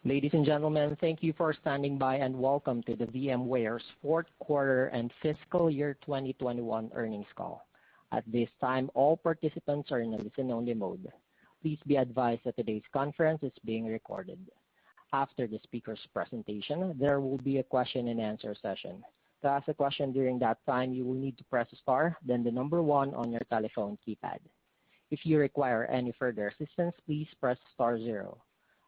Ladies and gentlemen, thank you for standing by and welcome to the VMware's fourth quarter and fiscal year 2021 earnings call. At this time, all participants are in a listen-only mode. Please be advised that today's conference is being recorded. After the speaker's presentation, there will be a question-and-answer session. To ask a question during that time, you will need to press star, then the number 1 on your telephone keypad. If you require any further assistance, please press star 0.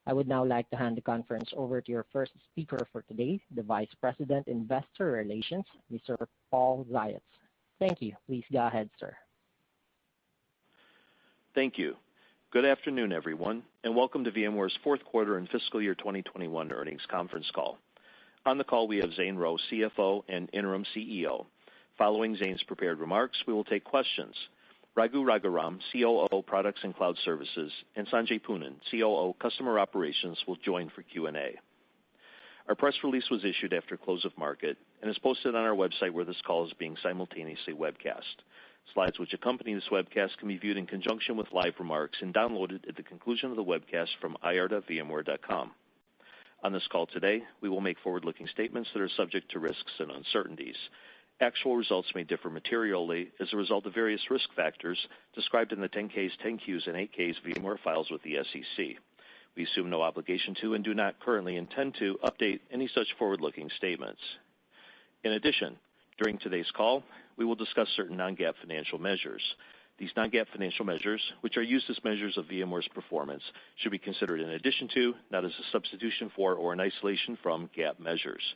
I would now like to hand the conference over to your first speaker for today, the Vice President, Investor Relations, Mr. Paul Zayats. Thank you. Please go ahead, sir. Thank you. Good afternoon, everyone, and welcome to VMware's fourth quarter and fiscal year 2021 earnings conference call. On the call, we have Zane Rowe, CFO and Interim CEO. Following Zane's prepared remarks, we will take questions. Raghu Raghuram, COO, Products and Cloud Services, and Sanjay Poonen, COO, Customer Operations, will join for Q&A. Our press release was issued after close of market and is posted on our website where this call is being simultaneously webcast. Slides which accompany this webcast can be viewed in conjunction with live remarks and downloaded at the conclusion of the webcast from ir.vmware.com. On this call today, we will make forward-looking statements that are subject to risks and uncertainties. Actual results may differ materially as a result of various risk factors described in the 10-Ks, 10-Qs, and 8-Ks VMware files with the SEC. We assume no obligation to and do not currently intend to update any such forward-looking statements. In addition, during today's call, we will discuss certain non-GAAP financial measures. These non-GAAP financial measures, which are used as measures of VMware's performance, should be considered in addition to, not as a substitution for or in isolation from, GAAP measures.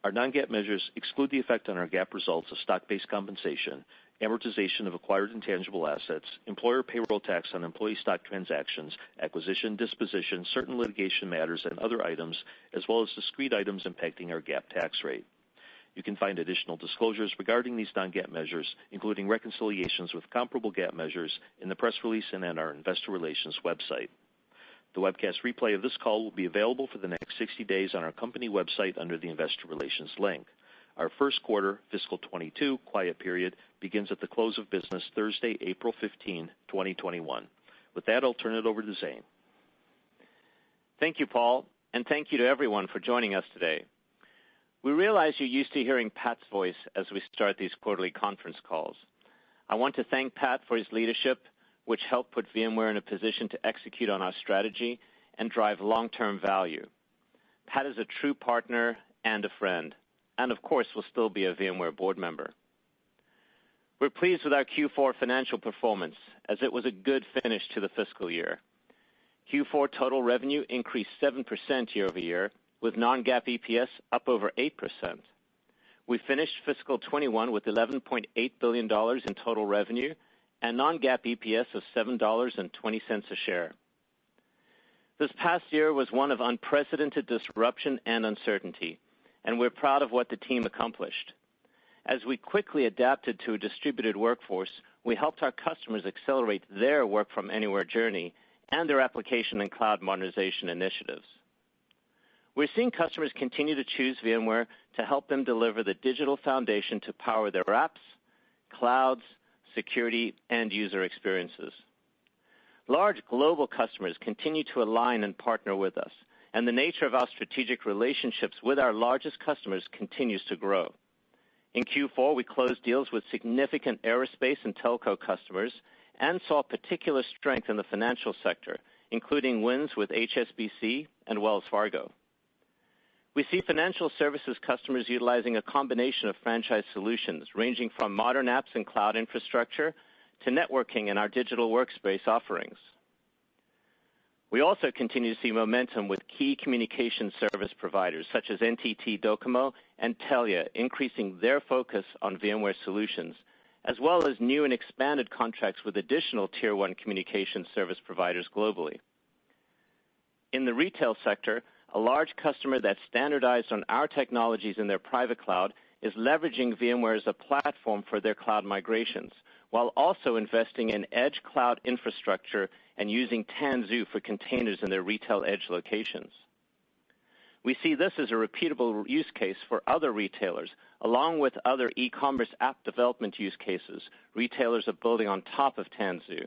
Our non-GAAP measures exclude the effect on our GAAP results of stock-based compensation, amortization of acquired intangible assets, employer payroll tax on employee stock transactions, acquisition, disposition, certain litigation matters, and other items, as well as discrete items impacting our GAAP tax rate. You can find additional disclosures regarding these non-GAAP measures, including reconciliations with comparable GAAP measures, in the press release and on our investor relations website. The webcast replay of this call will be available for the next 60 days on our company website under the investor relations link. Our first quarter fiscal 22 quiet period begins at the close of business Thursday, April 15, 2021. With that, I'll turn it over to Zane. Thank you, Paul, and thank you to everyone for joining us today. We realize you're used to hearing Pat's voice as we start these quarterly conference calls. I want to thank Pat for his leadership, which helped put VMware in a position to execute on our strategy and drive long-term value. Pat is a true partner and a friend, and of course will still be a VMware board member. We're pleased with our Q4 financial performance, as it was a good finish to the fiscal year. Q4 total revenue increased 7% year over year, with non-GAAP EPS up over 8%. We finished fiscal 21 with $11.8 billion in total revenue and non-GAAP EPS of $7.20 a share. This past year was one of unprecedented disruption and uncertainty, and we're proud of what the team accomplished. As we quickly adapted to a distributed workforce, we helped our customers accelerate their work-from-anywhere journey and their application and cloud modernization initiatives. We're seeing customers continue to choose VMware to help them deliver the digital foundation to power their apps, clouds, security, and user experiences. Large global customers continue to align and partner with us, and the nature of our strategic relationships with our largest customers continues to grow. In Q4, we closed deals with significant aerospace and telco customers and saw particular strength in the financial sector, including wins with HSBC and Wells Fargo. We see financial services customers utilizing a combination of franchise solutions ranging from modern apps and cloud infrastructure to networking and our digital workspace offerings. We also continue to see momentum with key communication service providers such as NTT Docomo and Telia increasing their focus on VMware solutions, as well as new and expanded contracts with additional Tier 1 communication service providers globally. In the retail sector, a large customer that standardized on our technologies in their private cloud is leveraging VMware as a platform for their cloud migrations, while also investing in edge cloud infrastructure and using Tanzu for containers in their retail edge locations. We see this as a repeatable use case for other retailers, along with other e-commerce app development use cases retailers are building on top of Tanzu.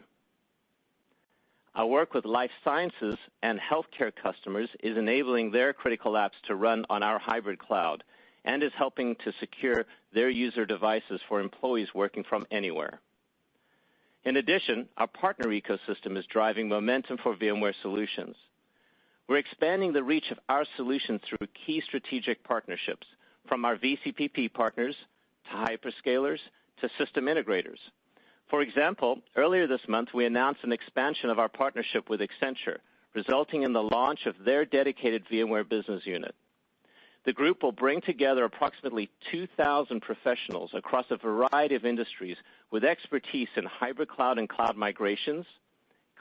Our work with life sciences and healthcare customers is enabling their critical apps to run on our hybrid cloud and is helping to secure their user devices for employees working from anywhere. In addition, our partner ecosystem is driving momentum for VMware solutions. We're expanding the reach of our solutions through key strategic partnerships, from our VCPP partners to hyperscalers to system integrators. For example, earlier this month, we announced an expansion of our partnership with Accenture, resulting in the launch of their dedicated VMware business unit. The group will bring together approximately 2,000 professionals across a variety of industries with expertise in hybrid cloud and cloud migrations,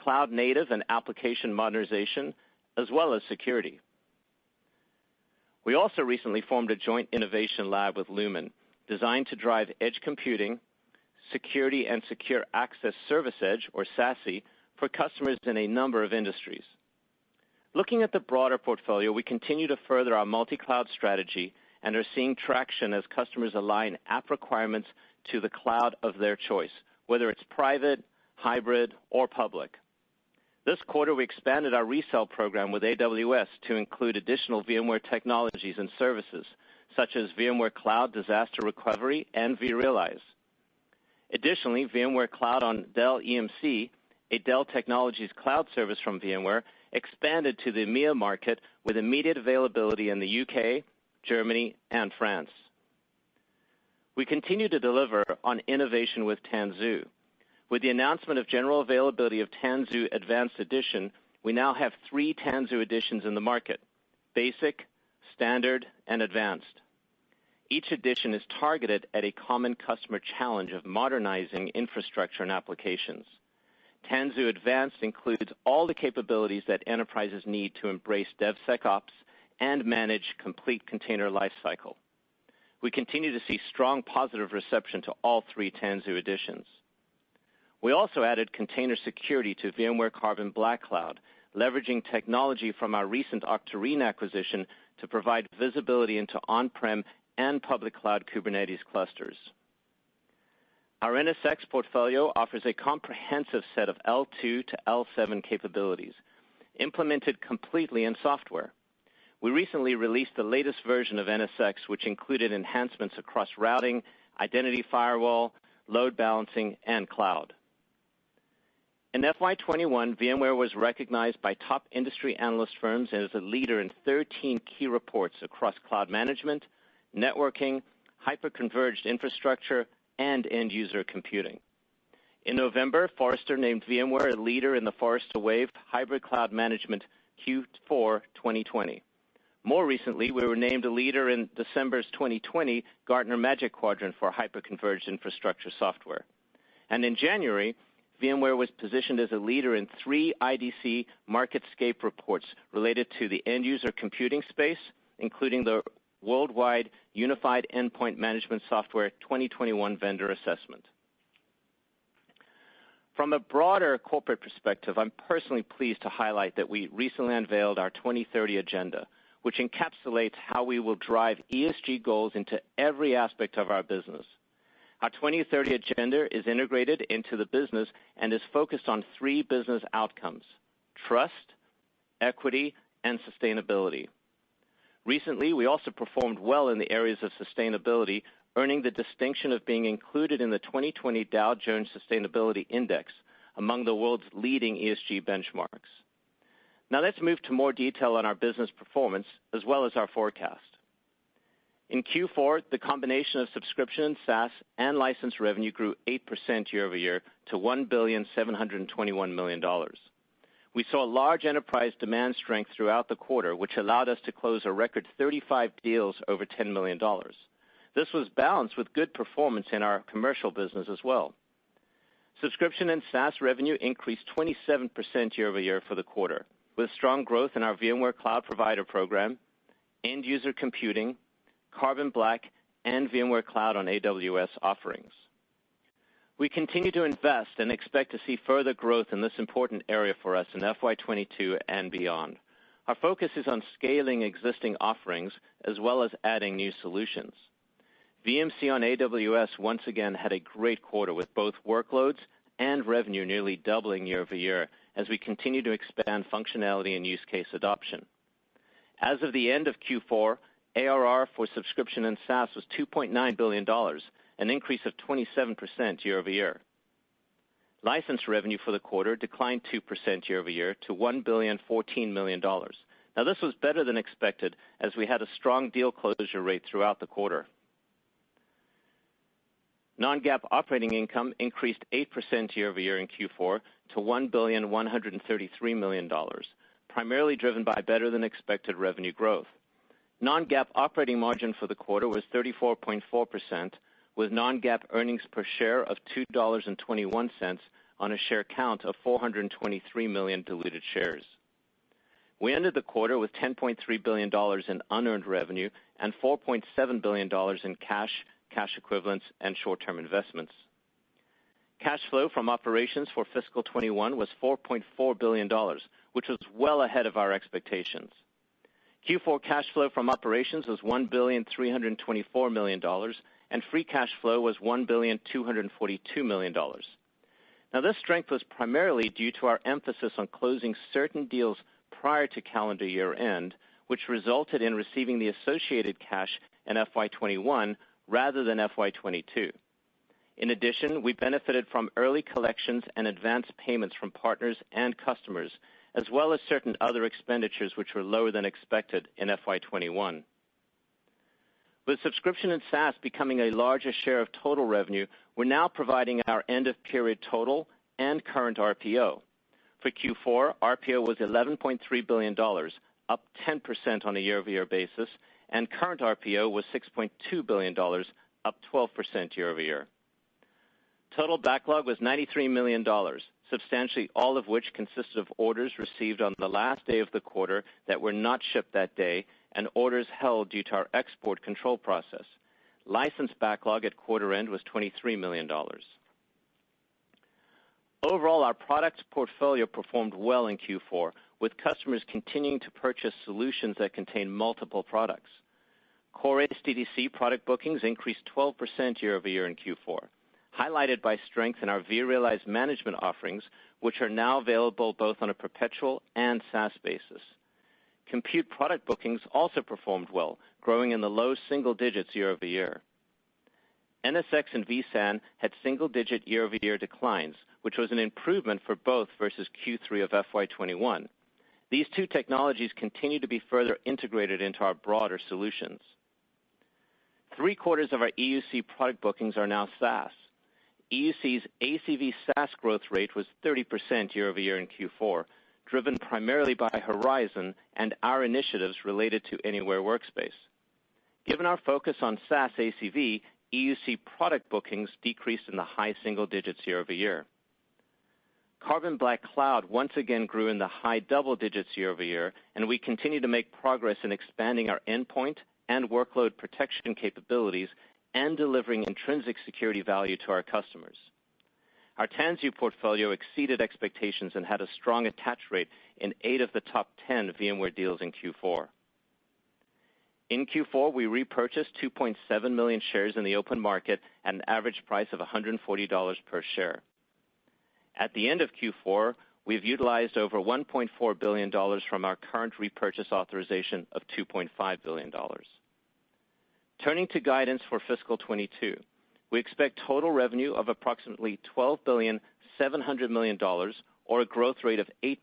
cloud native and application modernization, as well as security. We also recently formed a joint innovation lab with Lumen, designed to drive edge computing, security and secure access service edge, or SASE, for customers in a number of industries. Looking at the broader portfolio, we continue to further our multi-cloud strategy and are seeing traction as customers align app requirements to the cloud of their choice, whether it's private, hybrid, or public. This quarter, we expanded our resale program with AWS to include additional VMware technologies and services, such as VMware Cloud Disaster Recovery and vRealize. Additionally, VMware Cloud on Dell EMC, a Dell Technologies cloud service from VMware, expanded to the EMEA market with immediate availability in the UK, Germany, and France. We continue to deliver on innovation with Tanzu. With the announcement of general availability of Tanzu Advanced Edition, we now have 3 Tanzu editions in the market: Basic, Standard, and Advanced. Each edition is targeted at a common customer challenge of modernizing infrastructure and applications. Tanzu Advanced includes all the capabilities that enterprises need to embrace DevSecOps and manage complete container lifecycle. We continue to see strong positive reception to all 3 Tanzu editions. We also added container security to VMware Carbon Black Cloud, leveraging technology from our recent Octarine acquisition to provide visibility into on-prem and public cloud Kubernetes clusters. Our NSX portfolio offers a comprehensive set of L2 to L7 capabilities, implemented completely in software. We recently released the latest version of NSX, which included enhancements across routing, identity firewall, load balancing, and cloud. In FY21, VMware was recognized by top industry analyst firms as a leader in 13 key reports across cloud management, networking, hyper-converged infrastructure, and end-user computing. In November, Forrester named VMware a leader in the Forrester Wave Hybrid Cloud Management Q4 2020. More recently, we were named a leader in December's 2020 Gartner Magic Quadrant for hyper-converged infrastructure software. And in January, VMware was positioned as a leader in 3 IDC MarketScape reports related to the end-user computing space, including the Worldwide Unified Endpoint Management Software 2021 Vendor Assessment. From a broader corporate perspective, I'm personally pleased to highlight that we recently unveiled our 2030 agenda, which encapsulates how we will drive ESG goals into every aspect of our business. Our 2030 agenda is integrated into the business and is focused on 3 business outcomes: trust, equity, and sustainability. Recently, we also performed well in the areas of sustainability, earning the distinction of being included in the 2020 Dow Jones Sustainability Index among the world's leading ESG benchmarks. Now let's move to more detail on our business performance as well as our forecast. In Q4, the combination of subscription, SaaS, and license revenue grew 8% year over year to $1,721 million. We saw large enterprise demand strength throughout the quarter, which allowed us to close a record 35 deals over $10 million. This was balanced with good performance in our commercial business as well. Subscription and SaaS revenue increased 27% year over year for the quarter, with strong growth in our VMware Cloud Provider Program, end-user computing, Carbon Black, and VMware Cloud on AWS offerings. We continue to invest and expect to see further growth in this important area for us in FY22 and beyond. Our focus is on scaling existing offerings as well as adding new solutions. VMC on AWS once again had a great quarter with both workloads and revenue nearly doubling year over year as we continue to expand functionality and use case adoption. As of the end of Q4, ARR for subscription and SaaS was $2.9 billion, an increase of 27% year-over-year. License revenue for the quarter declined 2% year-over-year to $1.014 billion. Now, this was better than expected as we had a strong deal closure rate throughout the quarter. Non-GAAP operating income increased 8% year-over-year in Q4 to $1.133 billion, primarily driven by better than expected revenue growth. Non-GAAP operating margin for the quarter was 34.4%, with non-GAAP earnings per share of $2.21 on a share count of 423 million diluted shares. We ended the quarter with $10.3 billion in unearned revenue and $4.7 billion in cash equivalents, and short-term investments. Cash flow from operations for fiscal 21 was $4.4 billion, which was well ahead of our expectations. Q4 cash flow from operations was $1.324 billion, and free cash flow was $1.242 billion. Now, this strength was primarily due to our emphasis on closing certain deals prior to calendar year end, which resulted in receiving the associated cash in FY21 rather than FY22. In addition, we benefited from early collections and advance payments from partners and customers, as well as certain other expenditures which were lower than expected in FY21. With subscription and SaaS becoming a larger share of total revenue, we're now providing our end-of-period total and current RPO. For Q4, RPO was $11.3 billion, up 10% on a year-over-year basis, and current RPO was $6.2 billion, up 12% year-over-year. Total backlog was $93 million, substantially all of which consisted of orders received on the last day of the quarter that were not shipped that day and orders held due to our export control process. License backlog at quarter end was $23 million. Overall, our product portfolio performed well in Q4, with customers continuing to purchase solutions that contain multiple products. Core SDDC product bookings increased 12% year-over-year in Q4, highlighted by strength in our vRealize management offerings, which are now available both on a perpetual and SaaS basis. Compute product bookings also performed well, growing in the low single digits year-over-year. NSX and vSAN had single-digit year-over-year declines, which was an improvement for both versus Q3 of FY21. These two technologies continue to be further integrated into our broader solutions. 3/4 of our EUC product bookings are now SaaS. EUC's ACV SaaS growth rate was 30% year-over-year in Q4, driven primarily by Horizon and our initiatives related to Anywhere Workspace. Given our focus on SaaS ACV, EUC product bookings decreased in the high single digits year-over-year. Carbon Black Cloud once again grew in the high double digits year-over-year, and we continue to make progress in expanding our endpoint and workload protection capabilities and delivering intrinsic security value to our customers. Our Tanzu portfolio exceeded expectations and had a strong attach rate in 8 of the top 10 VMware deals in Q4. In Q4, we repurchased 2.7 million shares in the open market at an average price of $140 per share. At the end of Q4, we've utilized over $1.4 billion from our current repurchase authorization of $2.5 billion. Turning to guidance for fiscal 22, we expect total revenue of approximately $12.7 billion, or a growth rate of 8%,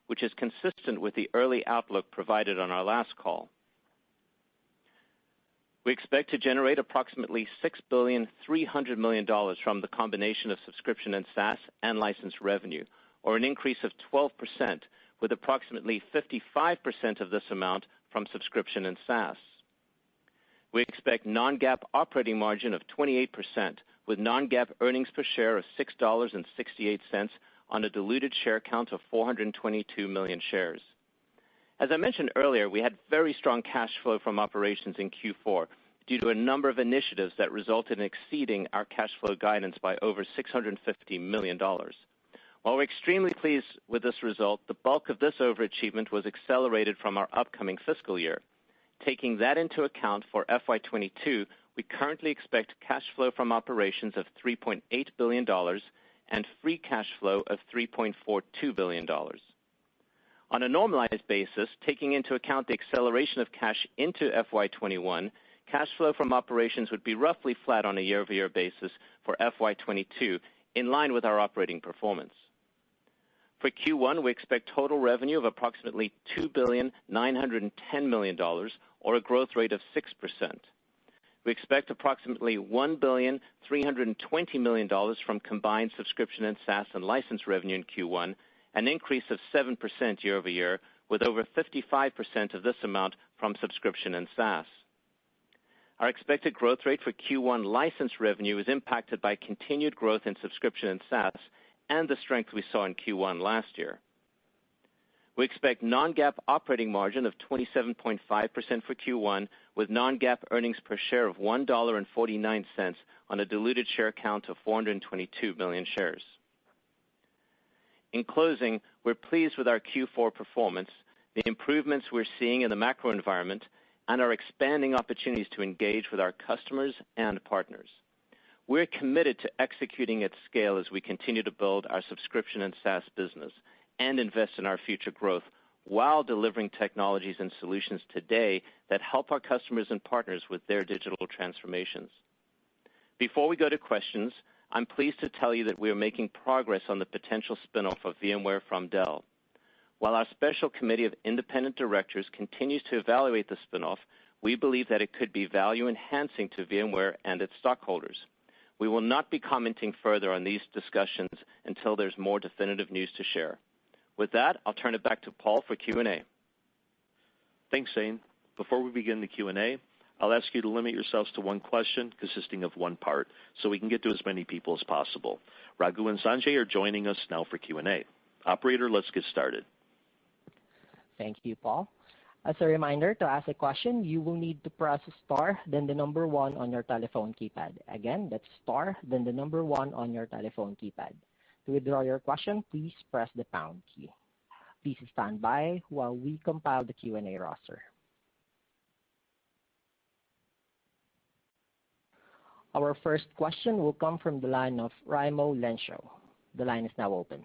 which is consistent with the early outlook provided on our last call. We expect to generate approximately $6.3 billion from the combination of subscription and SaaS and license revenue, or an increase of 12%, with approximately 55% of this amount from subscription and SaaS. We expect non-GAAP operating margin of 28%, with non-GAAP earnings per share of $6.68 on a diluted share count of 422 million shares. As I mentioned earlier, we had very strong cash flow from operations in Q4 due to a number of initiatives that resulted in exceeding our cash flow guidance by over $650 million. While we're extremely pleased with this result, the bulk of this overachievement was accelerated from our upcoming fiscal year. Taking that into account for FY22, we currently expect cash flow from operations of $3.8 billion and free cash flow of $3.42 billion. On a normalized basis, taking into account the acceleration of cash into FY21, cash flow from operations would be roughly flat on a year-over-year basis for FY22, in line with our operating performance. For Q1, we expect total revenue of approximately $2,910 million, or a growth rate of 6%. We expect approximately $1,320 million from combined subscription and SaaS and license revenue in Q1, an increase of 7% year over year, with over 55% of this amount from subscription and SaaS. Our expected growth rate for Q1 license revenue is impacted by continued growth in subscription and SaaS and the strength we saw in Q1 last year. We expect non-GAAP operating margin of 27.5% for Q1, with non-GAAP earnings per share of $1.49 on a diluted share count of 422 million shares. In closing, we're pleased with our Q4 performance, the improvements we're seeing in the macro environment, and our expanding opportunities to engage with our customers and partners. We're committed to executing at scale as we continue to build our subscription and SaaS business and invest in our future growth while delivering technologies and solutions today that help our customers and partners with their digital transformations. Before we go to questions, I'm pleased to tell you that we are making progress on the potential spinoff of VMware from Dell. While our special committee of independent directors continues to evaluate the spinoff, we believe that it could be value enhancing to VMware and its stockholders. We will not be commenting further on these discussions until there's more definitive news to share. With that, I'll turn it back to Paul for Q&A. Thanks, Zane. Before we begin the Q&A, I'll ask you to limit yourselves to one question consisting of one part so we can get to as many people as possible. Raghu and Sanjay are joining us now for Q&A. Operator, let's get started. Thank you, Paul. As a reminder, to ask a question, you will need to press star, then the number 1 on your telephone keypad. Again, that's star, then the number 1 on your telephone keypad. To withdraw your question, please press the pound key. Please stand by while we compile the Q&A roster. Our first question will come from the line of Raimo Lenschow. The line is now open.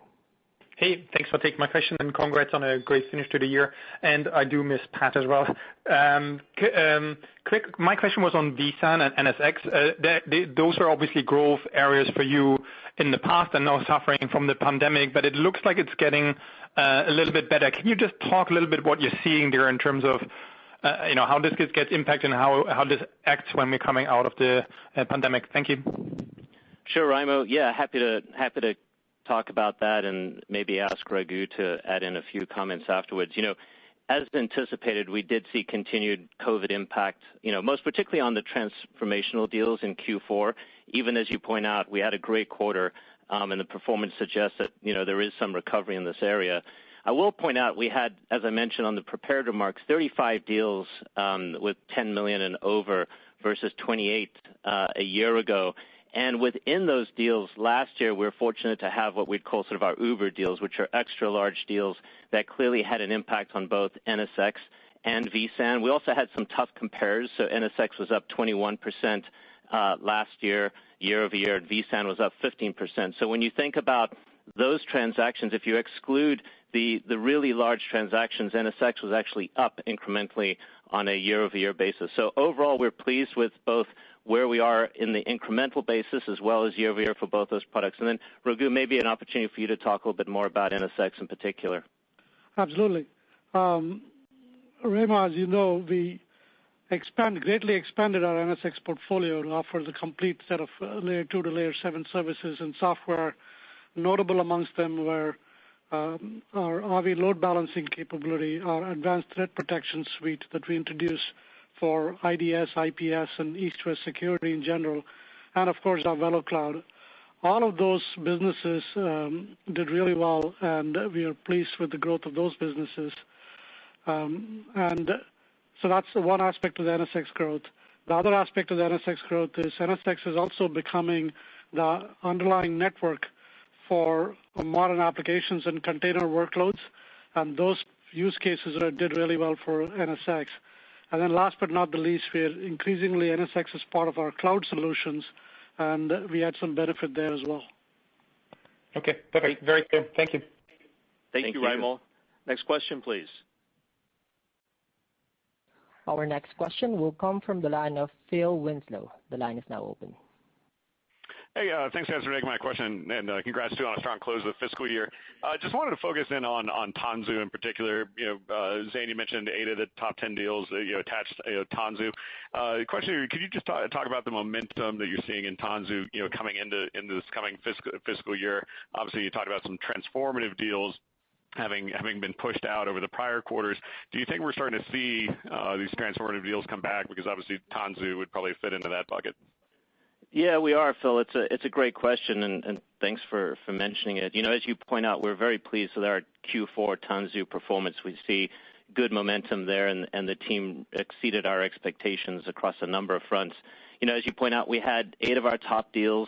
Hey, thanks for taking my question, and congrats on a great finish to the year. And I do miss Pat as well. My question was on vSAN and NSX. Those are obviously growth areas for you in the past and now suffering from the pandemic, but it looks like it's getting a little bit better. Can you just talk a little bit what you're seeing there in terms of how this gets impacted and how this acts when we're coming out of the pandemic? Thank you. Sure, Raimo. Yeah, happy to talk about that and maybe ask Raghu to add in a few comments afterwards. As anticipated, we did see continued COVID impact, most particularly on the transformational deals in Q4. Even as you point out, we had a great quarter, and the performance suggests that, there is some recovery in this area. I will point out we had, as I mentioned on the prepared remarks, 35 deals with 10 million and over versus 28 a year ago. And within those deals last year, we were fortunate to have what we'd call sort of our Uber deals, which are extra large deals that clearly had an impact on both NSX and vSAN. We also had some tough compares. So NSX was up 21% last year, year over year, and vSAN was up 15%. So when you think about those transactions, if you exclude the really large transactions, NSX was actually up incrementally on a year-over-year basis. So overall, we're pleased with both where we are in the incremental basis as well as year-over-year for both those products. And then, Raghu, maybe an opportunity for you to talk a little bit more about NSX in particular. Absolutely. Raimo, as you know, we greatly expanded our NSX portfolio to offer the complete set of Layer 2 to Layer 7 services and software. Notable amongst them were our AVI load balancing capability, our advanced threat protection suite that we introduced for IDS, IPS, and East-West security in general, and of course our Velo Cloud. All of those businesses did really well, and we are pleased with the growth of those businesses. And so that's one aspect of the NSX growth. The other aspect of the NSX growth is NSX is also becoming the underlying network for modern applications and container workloads, and those use cases did really well for NSX. And then last but not the least, increasingly NSX is part of our cloud solutions, and we had some benefit there as well. Okay, perfect. Very clear. Thank you. Thank you, Raimo. Next question, please. Our next question will come from the line of Phil Winslow. The line is now open. Hey, thanks guys for taking my question, and congrats too on a strong close of the fiscal year. Just wanted to focus in on Tanzu in particular. Zane, you mentioned 8 of the top 10 deals attached Tanzu. The question, could you just talk about the momentum that you're seeing in Tanzu, coming into this coming fiscal year? Obviously, you talked about some transformative deals having been pushed out over the prior quarters. Do you think we're starting to see these transformative deals come back? Because obviously Tanzu would probably fit into that bucket. Yeah, we are, Phil. It's a great question, and thanks for mentioning it. As you point out, we're very pleased with our Q4 Tanzu performance. We see good momentum there, and the team exceeded our expectations across a number of fronts. As you point out, we had 8 of our top deals,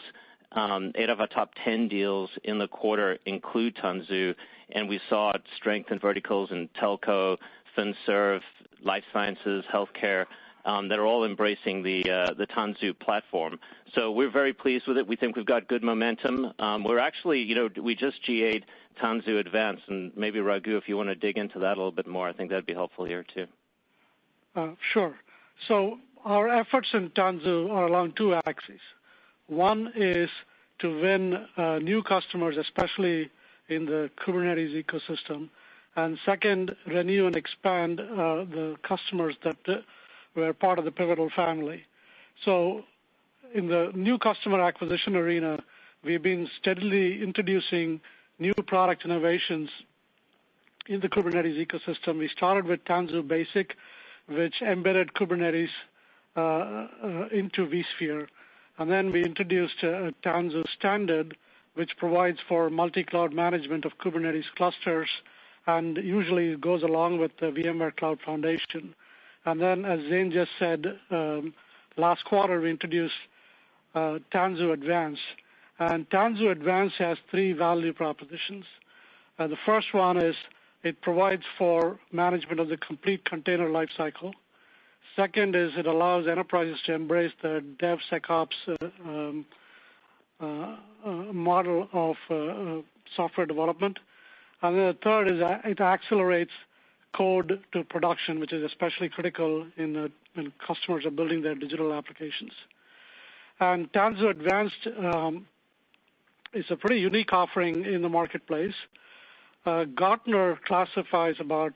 8 of our top 10 deals in the quarter include Tanzu, and we saw strength in verticals in telco, FinServe, life sciences, healthcare, that are all embracing the Tanzu platform. So we're very pleased with it. We think we've got good momentum. We're actually, we just GA'd Tanzu Advanced, and maybe Raghu, if you want to dig into that a little bit more, I think that'd be helpful here too. Sure. So our efforts in Tanzu are along 2 axes. One is to win new customers, especially in the Kubernetes ecosystem, and second, renew and expand the customers that were part of the Pivotal family. So in the new customer acquisition arena, we've been steadily introducing new product innovations in the Kubernetes ecosystem. We started with Tanzu Basic, which embedded Kubernetes into vSphere. And then we introduced Tanzu Standard, which provides for multi-cloud management of Kubernetes clusters, and usually goes along with the VMware Cloud Foundation. And then, as Zane just said, last quarter we introduced Tanzu Advanced. And Tanzu Advanced has 3 value propositions. The first one is it provides for management of the complete container lifecycle. Second is it allows enterprises to embrace the DevSecOps model of software development. And then the third is it accelerates code to production, which is especially critical when customers are building their digital applications. And Tanzu Advanced is a pretty unique offering in the marketplace. Gartner classifies about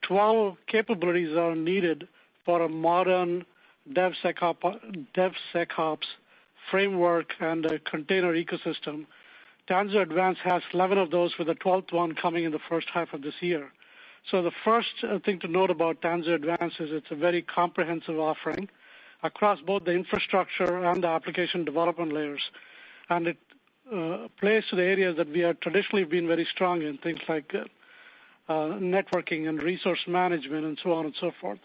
12 capabilities that are needed for a modern DevSecOps framework and a container ecosystem. Tanzu Advanced has 11 of those, with the 12th one coming in the first half of this year. So the first thing to note about Tanzu Advanced is it's a very comprehensive offering across both the infrastructure and the application development layers. And it plays to the areas that we have traditionally been very strong in, things like networking and resource management and so on and so forth.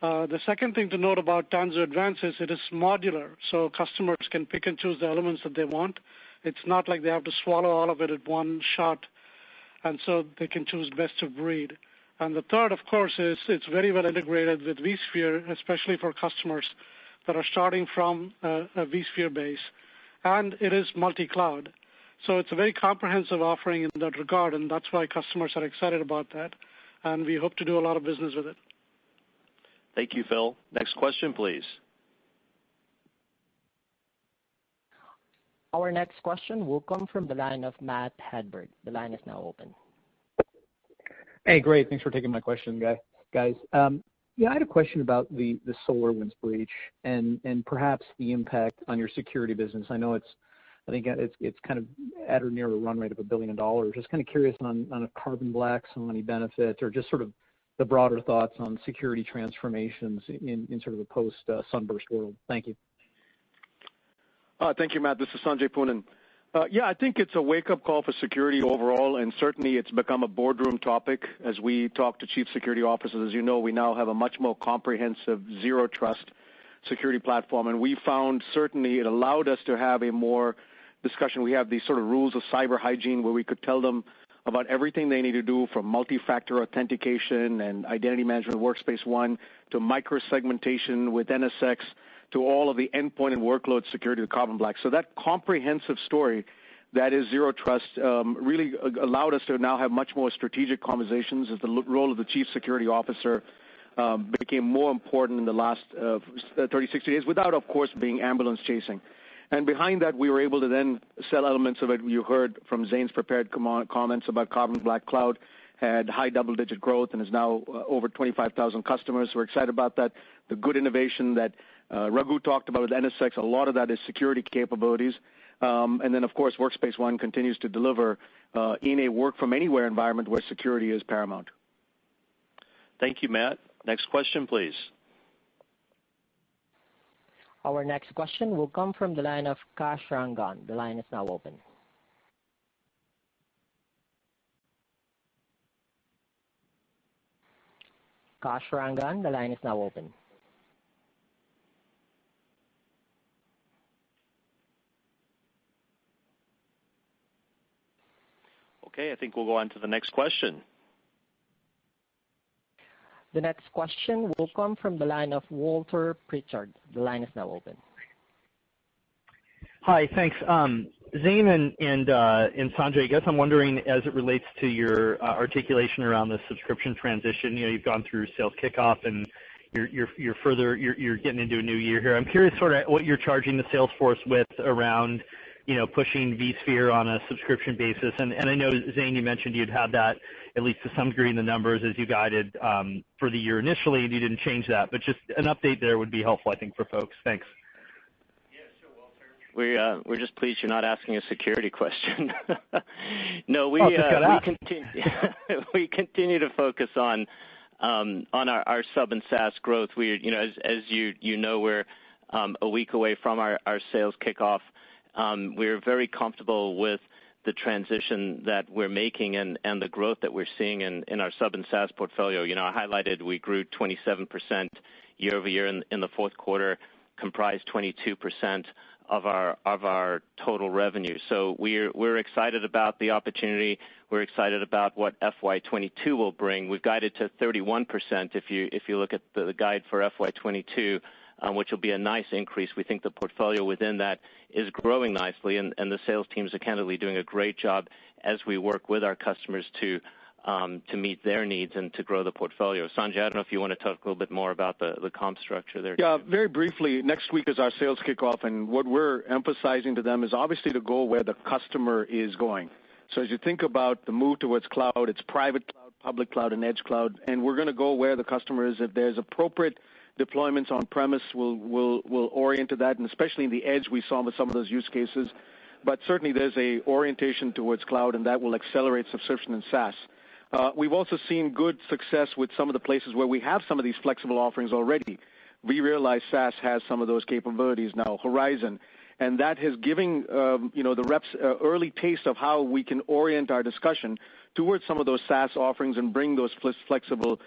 The second thing to note about Tanzu Advanced is it is modular, so customers can pick and choose the elements that they want. It's not like they have to swallow all of it at one shot, and so they can choose best of breed. And the third, of course, is it's very well integrated with vSphere, especially for customers that are starting from a vSphere base, and it is multi-cloud. So it's a very comprehensive offering in that regard, and that's why customers are excited about that, and we hope to do a lot of business with it. Thank you, Phil. Next question, please. Our next question will come from the line of Matt Hedberg. The line is now open. Hey, great. Thanks for taking my question, guys. I had a question about the SolarWinds breach and perhaps the impact on your security business. I know I think it's kind of at or near a run rate of $1 billion. Just kind of curious on if Carbon Black saw any benefit, or just sort of the broader thoughts on security transformations in sort of a post-Sunburst world. Thank you. Thank you, Matt. This is Sanjay Poonen. I think it's a wake-up call for security overall, and certainly it's become a boardroom topic as we talk to chief security officers. As you know, we now have a much more comprehensive zero-trust security platform, and we found certainly it allowed us to have a more discussion. We have these sort of rules of cyber hygiene where we could tell them about everything they need to do, from multi-factor authentication and identity management workspace one to micro-segmentation with NSX to all of the endpoint and workload security with Carbon Black. So that comprehensive story that is Zero Trust, really allowed us to now have much more strategic conversations as the role of the Chief Security Officer became more important in the last 30, 60 days without, of course, being ambulance chasing. And behind that, we were able to then sell elements of it. You heard from Zane's prepared comments about Carbon Black Cloud, had high double-digit growth and is now over 25,000 customers. We're excited about that. The good innovation that Raghu talked about with NSX, a lot of that is security capabilities. And then, of course, Workspace ONE continues to deliver in a work-from-anywhere environment where security is paramount. Thank you, Matt. Next question, please. Our next question will come from the line of Kash Rangan. The line is now open. Kash Rangan, the line is now open. Okay, I think we'll go on to the next question. The next question will come from the line of Walter Pritchard. The line is now open. Hi, thanks. Zane and Sanjay, I guess I'm wondering, as it relates to your articulation around the subscription transition, you've gone through sales kickoff and you're getting into a new year here. I'm curious sort of what you're charging the sales force with around pushing vSphere on a subscription basis. And I know, Zane, you mentioned you'd had that at least to some degree in the numbers as you guided for the year initially, and you didn't change that. But just an update there would be helpful, I think, for folks. Thanks. Yeah, sure, Walter. We're just pleased you're not asking a security question. No, we continue to focus on our sub and SaaS growth. We, as you know, we're a week away from our sales kickoff. We're very comfortable with the transition that we're making and the growth that we're seeing in our sub and SaaS portfolio. I highlighted we grew 27% year over year in the fourth quarter, comprised 22% of our total revenue. So we're excited about the opportunity. We're excited about what FY22 will bring. We've guided to 31% if you look at the guide for FY22. Which will be a nice increase. We think the portfolio within that is growing nicely, and the sales teams are candidly doing a great job as we work with our customers to meet their needs and to grow the portfolio. Sanjay, I don't know if you want to talk a little bit more about the comp structure there. Yeah, very briefly, next week is our sales kickoff, and what we're emphasizing to them is obviously to go where the customer is going. So as you think about the move towards cloud, it's private cloud, public cloud, and edge cloud, and we're going to go where the customer is. If there's appropriate deployments on premise, we'll orient to that, and especially in the edge, we saw with some of those use cases. But certainly there's a orientation towards cloud, and that will accelerate subscription and SaaS. We've also seen good success with some of the places where we have some of these flexible offerings already. We realize SaaS has some of those capabilities now, Horizon, and that has given the reps early taste of how we can orient our discussion towards some of those SaaS offerings and bring those flexible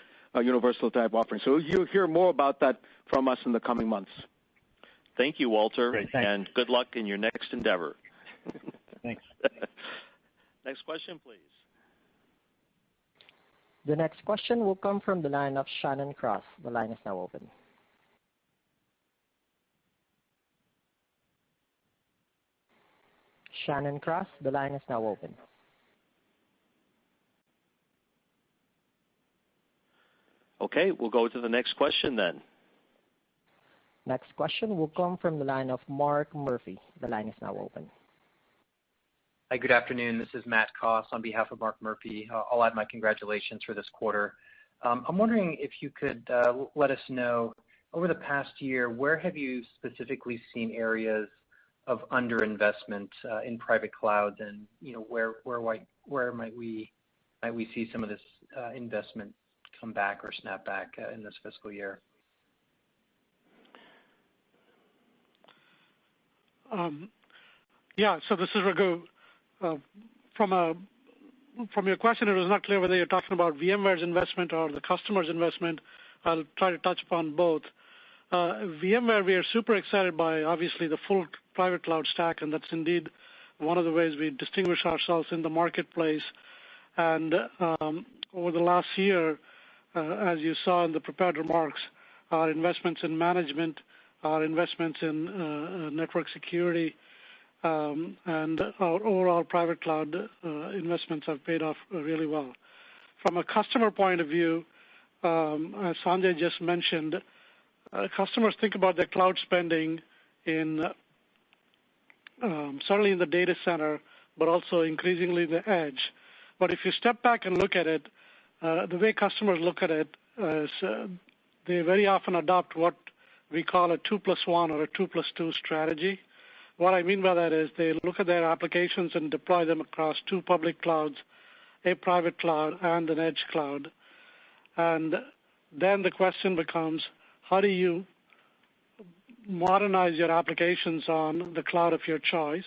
universal type offerings. So you'll hear more about that from us in the coming months. Thank you, Walter. Great, thanks. And good luck in your next endeavor. Thanks. Next question, please. The next question will come from the line of Shannon Cross. The line is now open. Shannon Cross, the line is now open. Okay, we'll go to the next question then. Next question will come from the line of Mark Murphy. The line is now open. Hi, good afternoon. This is Matt Koss on behalf of Mark Murphy. I'll add my congratulations for this quarter. I'm wondering if you could let us know, over the past year, where have you specifically seen areas of underinvestment in private clouds, and where might we see some of this investment come back or snap back in this fiscal year? So this is Raghu. From your question, it was not clear whether you're talking about VMware's investment or the customer's investment. I'll try to touch upon both. VMware, we are super excited by, obviously, the full private cloud stack, and that's indeed one of the ways we distinguish ourselves in the marketplace. And over the last year, as you saw in the prepared remarks, our investments in management, our investments in network security, and our overall private cloud investments have paid off really well. From a customer point of view, as Sanjay just mentioned, customers think about their cloud spending in certainly in the data center, but also increasingly the edge. But if you step back and look at it, the way customers look at it is they very often adopt what we call a 2+1 or a 2+2 strategy. What I mean by that is they look at their applications and deploy them across two public clouds, a private cloud and an edge cloud. And then the question becomes, how do you modernize your applications on the cloud of your choice?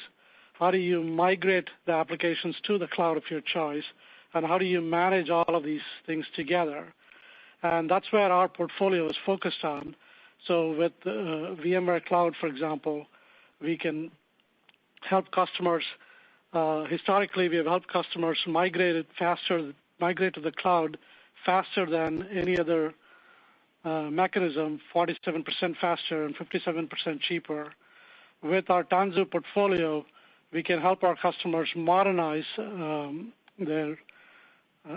How do you migrate the applications to the cloud of your choice? And how do you manage all of these things together? And that's where our portfolio is focused on. So with VMware Cloud, for example, we can help customers. Historically, we have helped customers migrate to the cloud faster than any other mechanism, 47% faster and 57% cheaper. With our Tanzu portfolio, we can help our customers modernize their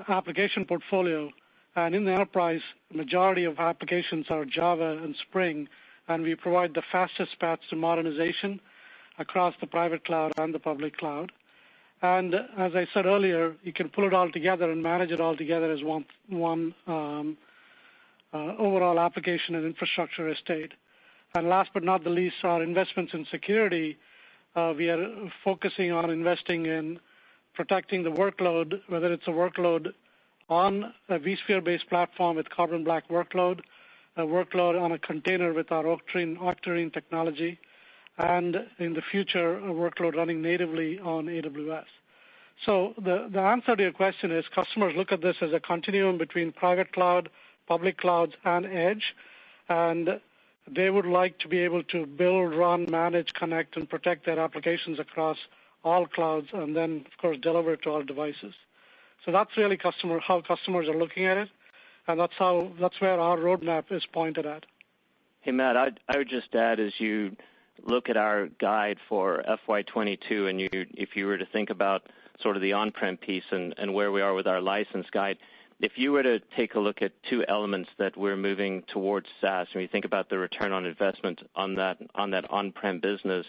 application portfolio. And in the enterprise, the majority of applications are Java and Spring, and we provide the fastest paths to modernization across the private cloud and the public cloud. And as I said earlier, you can pull it all together and manage it all together as one overall application and infrastructure estate. And last but not the least, our investments in security. We are focusing on investing in protecting the workload, whether it's a workload on a vSphere-based platform with Carbon Black workload, a workload on a container with our Octarine technology, and in the future, a workload running natively on AWS. So the answer to your question is customers look at this as a continuum between private cloud, public clouds, and edge, and they would like to be able to build, run, manage, connect, and protect their applications across all clouds, and then, of course, deliver it to all devices. So that's really how customers are looking at it, and that's where our roadmap is pointed at. Hey, Matt, I would just add, as you look at our guide for FY22, and if you were to think about sort of the on-prem piece and where we are with our license guide, if you were to take a look at two elements that we're moving towards SaaS, and you think about the return on investment on that on-prem business,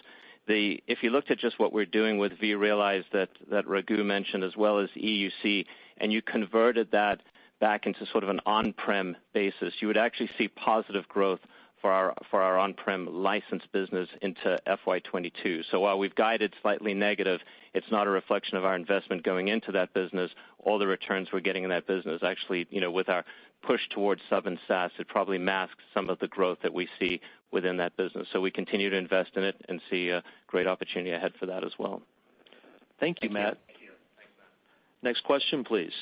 if you looked at just what we're doing with vRealize that Raghu mentioned, as well as EUC, and you converted that back into sort of an on-prem basis, you would actually see positive growth for our on-prem license business into FY22. So while we've guided slightly negative, it's not a reflection of our investment going into that business. All the returns we're getting in that business actually, with our push towards sub and SaaS, it probably masks some of the growth that we see within that business. So we continue to invest in it and see a great opportunity ahead for that as well. Thank you, Matt. Thank you. Thanks, Matt. Next question, please.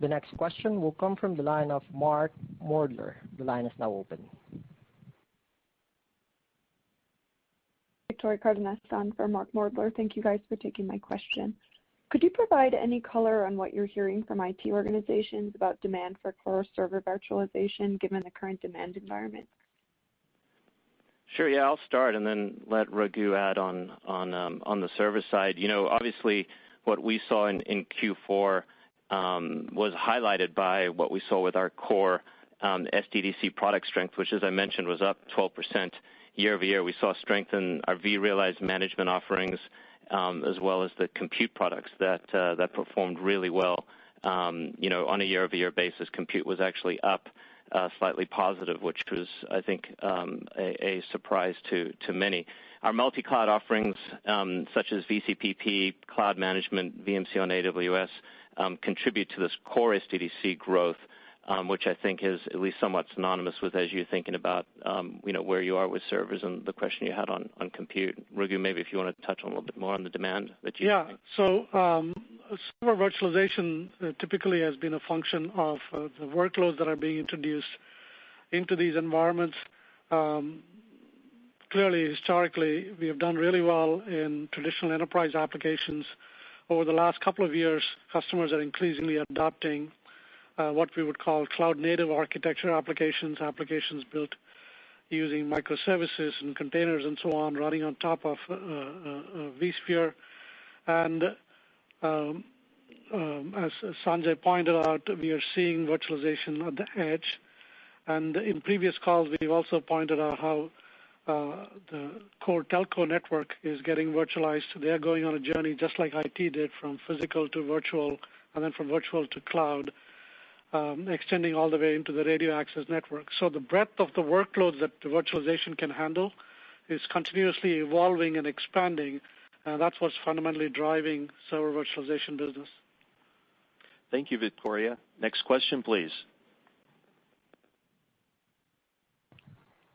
The next question will come from the line of Mark Moerdler. The line is now open. Victoria Cardenas on for Mark Moerdler. Thank you guys for taking my question. Could you provide any color on what you're hearing from IT organizations about demand for core server virtualization given the current demand environment? Sure, yeah, I'll start and then let Raghu add on the server side. Obviously what we saw in Q4 was highlighted by what we saw with our core SDDC product strength, which, as I mentioned, was up 12% year over year. We saw strength in our vRealize management offerings, as well as the compute products that performed really well. On a year-over-year basis, compute was actually up slightly positive, which was, I think, a surprise to many. Our multi-cloud offerings, such as VCPP, cloud management, VMC on AWS, contribute to this core SDDC growth, which I think is at least somewhat synonymous with as you're thinking about, where you are with servers and the question you had on compute. Raghu, maybe if you want to touch on a little bit more on the demand that you think. So server virtualization typically has been a function of the workloads that are being introduced into these environments. Clearly, historically, we have done really well in traditional enterprise applications. Over the last couple of years, customers are increasingly adopting what we would call cloud-native architecture applications built using microservices and containers and so on running on top of vSphere. And as Sanjay pointed out, we are seeing virtualization at the edge. And in previous calls, we've also pointed out how the core telco network is getting virtualized. They're going on a journey just like IT did, from physical to virtual, and then from virtual to cloud, extending all the way into the radio access network. So the breadth of the workloads that the virtualization can handle is continuously evolving and expanding, and that's what's fundamentally driving server virtualization business. Thank you, Victoria. Next question, please.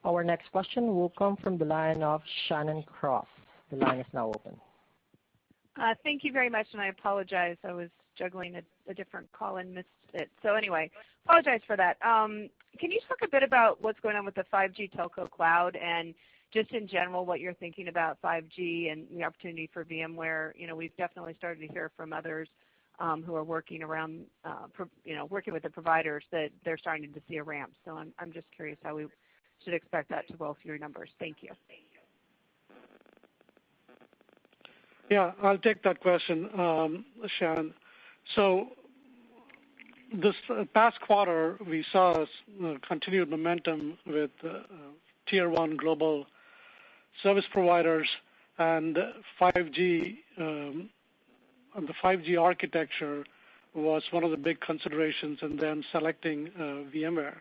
Our next question will come from the line of Shannon Cross. The line is now open. Thank you very much, and I apologize. I was juggling a different call and missed it. So anyway, apologize for that. Can you talk a bit about what's going on with the 5G telco cloud and just in general what you're thinking about 5G and the opportunity for VMware? You know, we've definitely started to hear from others who are working around, working with the providers that they're starting to see a ramp. So I'm just curious how we should expect that to roll through your numbers. Thank you. Yeah, I'll take that question, Shannon. So this past quarter, we saw continued momentum with Tier 1 global service providers and 5G. And the 5G architecture was one of the big considerations in them selecting VMware.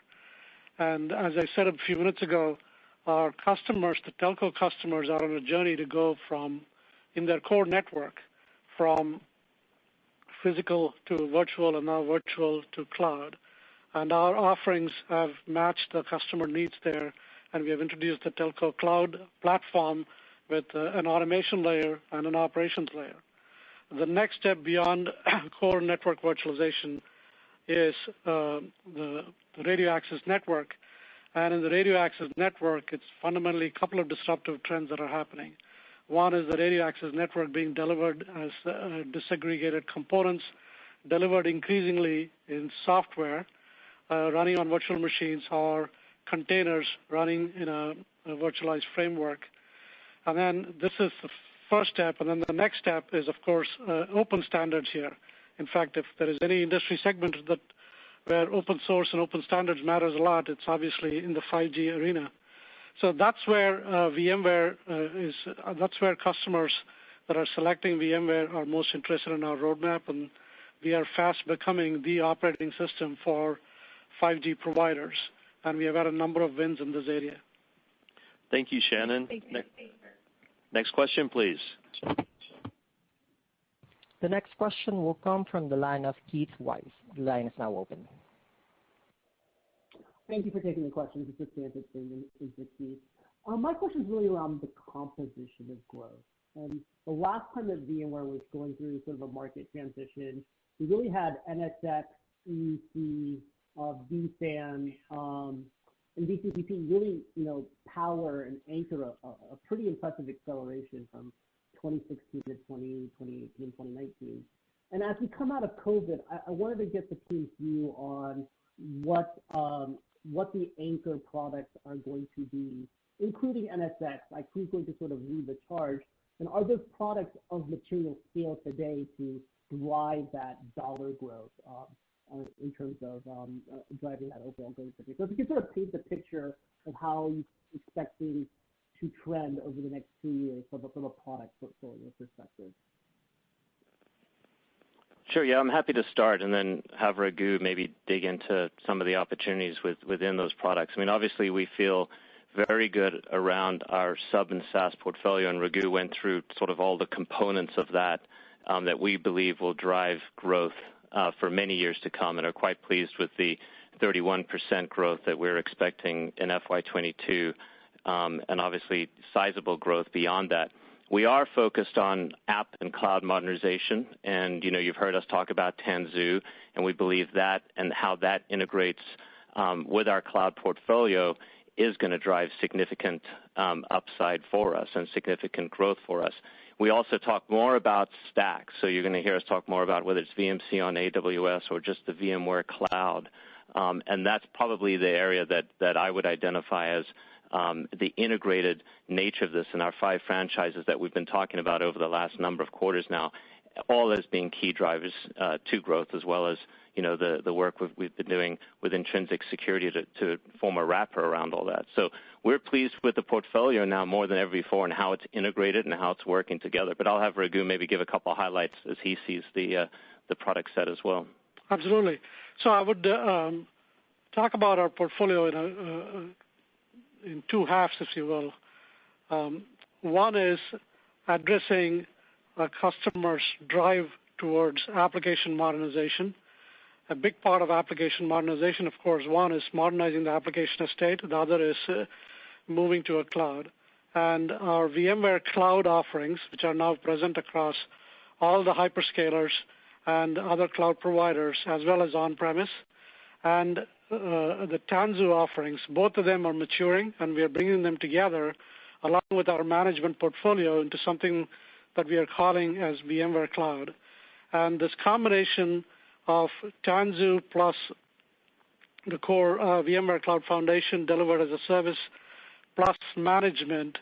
And as I said a few minutes ago, our customers, the telco customers, are on a journey to go from, in their core network, from physical to virtual and now virtual to cloud. And our offerings have matched the customer needs there, and we have introduced the telco cloud platform with an automation layer and an operations layer. The next step beyond core network virtualization is the radio access network. And in the radio access network, it's fundamentally a couple of disruptive trends that are happening. One is the radio access network being delivered as disaggregated components, delivered increasingly in software, running on virtual machines or containers running in a virtualized framework. And then this is the first step. And then the next step is, of course, open standards here. In fact, if there is any industry segment where open source and open standards matters a lot, it's obviously in the 5G arena. So that's where VMware is. That's where customers that are selecting VMware are most interested in our roadmap, and we are fast becoming the operating system for 5G providers. And we have had a number of wins in this area. Thank you, Shannon. Thank you. Next question, please. The next question will come from the line of Keith Weiss. The line is now open. Thank you for taking the question. This is Sanjay in for Keith. My question is really around the composition of growth. And the last time that VMware was going through sort of a market transition, we really had NSX, EUC, vSAN, and VCPP really, power and anchor a pretty impressive acceleration from 2016 to 2018, 2019. And as we come out of COVID, I wanted to get the team's view on what the anchor products are going to be, including NSX. Like, who's going to sort of lead the charge? And are those products of material scale today to drive that dollar growth in terms of driving that overall growth? So if you could sort of paint the picture of how you expect things to trend over the next 2 years from a product portfolio perspective. Sure, yeah, I'm happy to start and then have Raghu maybe dig into some of the opportunities within those products. I mean, obviously we feel very good around our sub and SaaS portfolio, and Raghu went through sort of all the components of that that we believe will drive growth for many years to come, and are quite pleased with the 31% growth that we're expecting in FY22, and obviously sizable growth beyond that. We are focused on app and cloud modernization, and you've heard us talk about Tanzu, and we believe that and how that integrates with our cloud portfolio is going to drive significant upside for us and significant growth for us. We also talk more about stacks, so you're going to hear us talk more about whether it's VMC on AWS or just the VMware cloud, and that's probably the area that I would identify as the integrated nature of this and our 5 franchises that we've been talking about over the last number of quarters now, all as being key drivers to growth, as well as the work we've been doing with intrinsic security to form a wrapper around all that. So we're pleased with the portfolio now more than ever before and how it's integrated and how it's working together. But I'll have Raghu maybe give a couple of highlights as he sees the product set as well. Absolutely. So I would talk about our portfolio in 2 halves, if you will. One is addressing a customer's drive towards application modernization. A big part of application modernization, of course, one is modernizing the application estate. The other is moving to a cloud. And our VMware cloud offerings, which are now present across all the hyperscalers and other cloud providers, as well as on-premise, and the Tanzu offerings, both of them are maturing, and we are bringing them together along with our management portfolio into something that we are calling as VMware Cloud. And this combination of Tanzu plus the core VMware Cloud Foundation delivered as a service plus management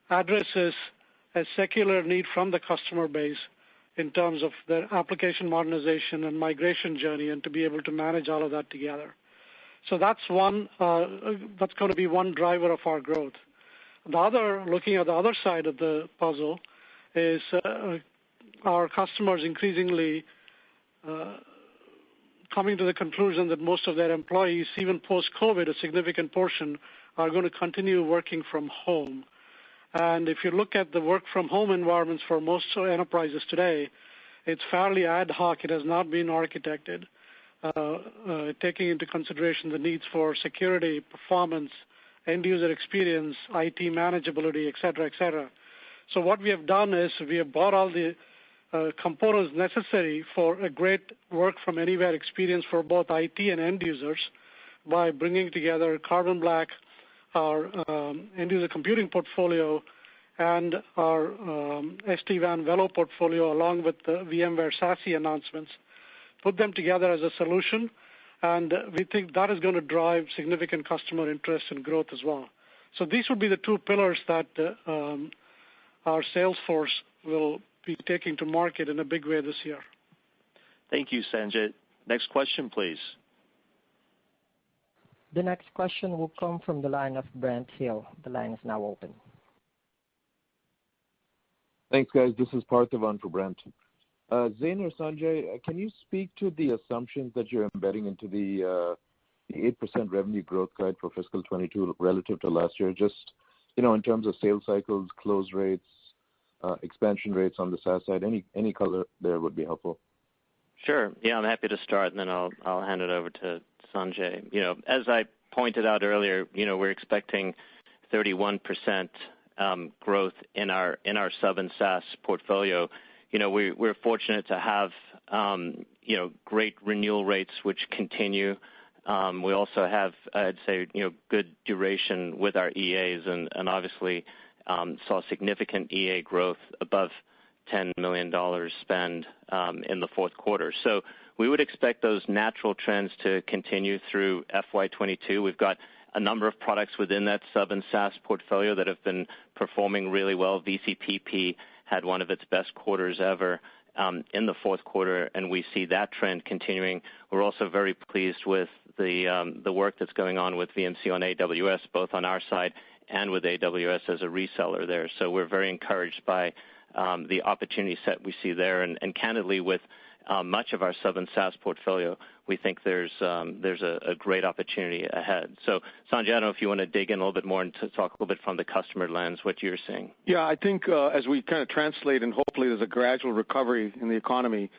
addresses a secular need from the customer base in terms of their application modernization and migration journey, and to be able to manage all of that together. So that's one. That's going to be one driver of our growth. The other, looking at the other side of the puzzle, is our customers increasingly coming to the conclusion that most of their employees, even post-COVID, a significant portion, are going to continue working from home. And if you look at the work from home environments for most enterprises today, it's fairly ad hoc. It has not been architected, taking into consideration the needs for security, performance, end user experience, IT manageability, et cetera, et cetera. So what we have done is we have bought all the components necessary for a great work from anywhere experience for both IT and end users by bringing together Carbon Black, our end user computing portfolio, and our SD-WAN Velo portfolio, along with the VMware SASE announcements, put them together as a solution, and we think that is going to drive significant customer interest and growth as well. So these would be the 2 pillars that our sales force will be taking to market in a big way this year. Thank you, Sanjit. Next question, please. The next question will come from the line of Brent Hill. The line is now open. Thanks, guys. This is Parthivan for Brent. Zain or Sanjay, can you speak to the assumptions that you're embedding into the 8% revenue growth guide for fiscal 22 relative to last year? Just, in terms of sales cycles, close rates, expansion rates on the SaaS side, any color there would be helpful. Sure. Yeah, I'm happy to start, and then I'll hand it over to Sanjay. As I pointed out earlier, we're expecting 31% growth in our sub and SaaS portfolio. We're fortunate to have great renewal rates which continue. We also have, I'd say, good duration with our EAs, and obviously saw significant EA growth above $10 million spend in the fourth quarter. So we would expect those natural trends to continue through FY22. We've got a number of products within that sub and SaaS portfolio that have been performing really well. VCPP had one of its best quarters ever in the fourth quarter, and we see that trend continuing. We're also very pleased with the work that's going on with VMC on AWS, both on our side and with AWS as a reseller there. So we're very encouraged by the opportunity set we see there, and candidly with much of our sub and SaaS portfolio, we think there's a great opportunity ahead. So Sanjay, I don't know if you want to dig in a little bit more and to talk a little bit from the customer lens, what you're seeing. Yeah, I think as we kind of translate and hopefully there's a gradual recovery in the economy,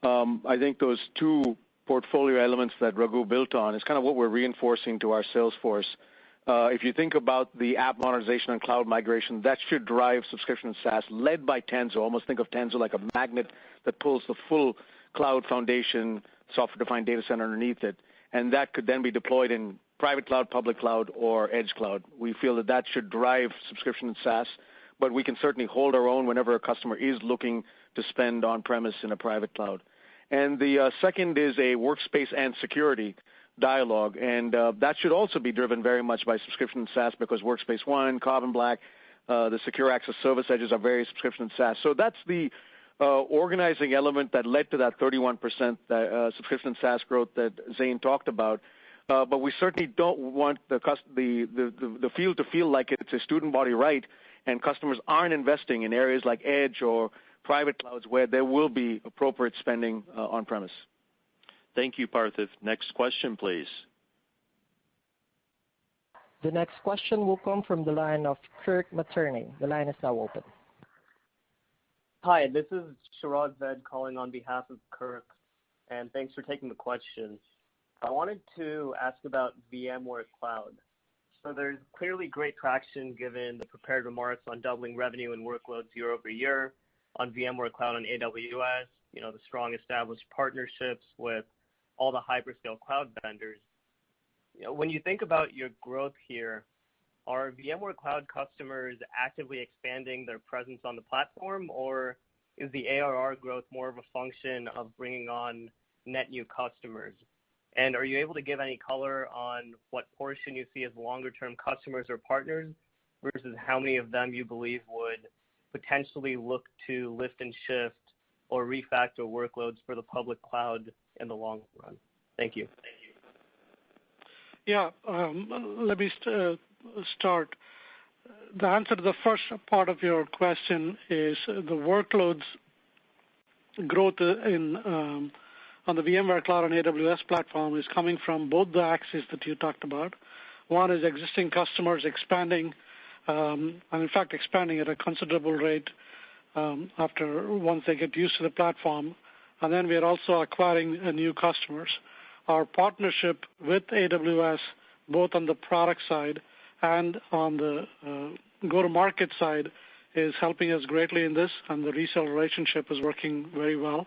I think those 2 portfolio elements that Raghu built on is kind of what we're reinforcing to our sales force. If you think about the app modernization and cloud migration, that should drive subscription and SaaS led by Tanzu. Almost think of Tanzu like a magnet that pulls the full cloud foundation, software-defined data center underneath it, and that could then be deployed in private cloud, public cloud, or edge cloud. We feel that that should drive subscription and SaaS, but we can certainly hold our own whenever a customer is looking to spend on-premise in a private cloud. And the second is a workspace and security. dialogue, and that should also be driven very much by subscription and SaaS because Workspace ONE, Carbon Black, the Secure Access Service Edges are very subscription and SaaS. So that's the organizing element that led to that 31% subscription and SaaS growth that Zane talked about. But we certainly don't want the field to feel like it's a student body right, and customers aren't investing in areas like Edge or private clouds where there will be appropriate spending on premise. Thank you, Parthiv. Next question, please. The next question will come from the line of Kirk Materne. The line is now open. Hi, this is Sharad Ved calling on behalf of Kirk, and thanks for taking the question. I wanted to ask about VMware Cloud. So there's clearly great traction given the prepared remarks on doubling revenue and workloads year over year on VMware Cloud on AWS, the strong established partnerships with all the hyperscale cloud vendors. When you think about your growth here, are VMware Cloud customers actively expanding their presence on the platform, or is the ARR growth more of a function of bringing on net new customers? And are you able to give any color on what portion you see as longer-term customers or partners versus how many of them you believe would potentially look to lift and shift or refactor workloads for the public cloud in the long run? Thank you. Yeah, let me start. The answer to the first part of your question is the workloads growth on the VMware Cloud and AWS platform is coming from both the axes that you talked about. One is existing customers expanding, and in fact expanding at a considerable rate once they get used to the platform. And then we are also acquiring new customers. Our partnership with AWS, both on the product side and on the go-to-market side, is helping us greatly in this, and the resale relationship is working very well.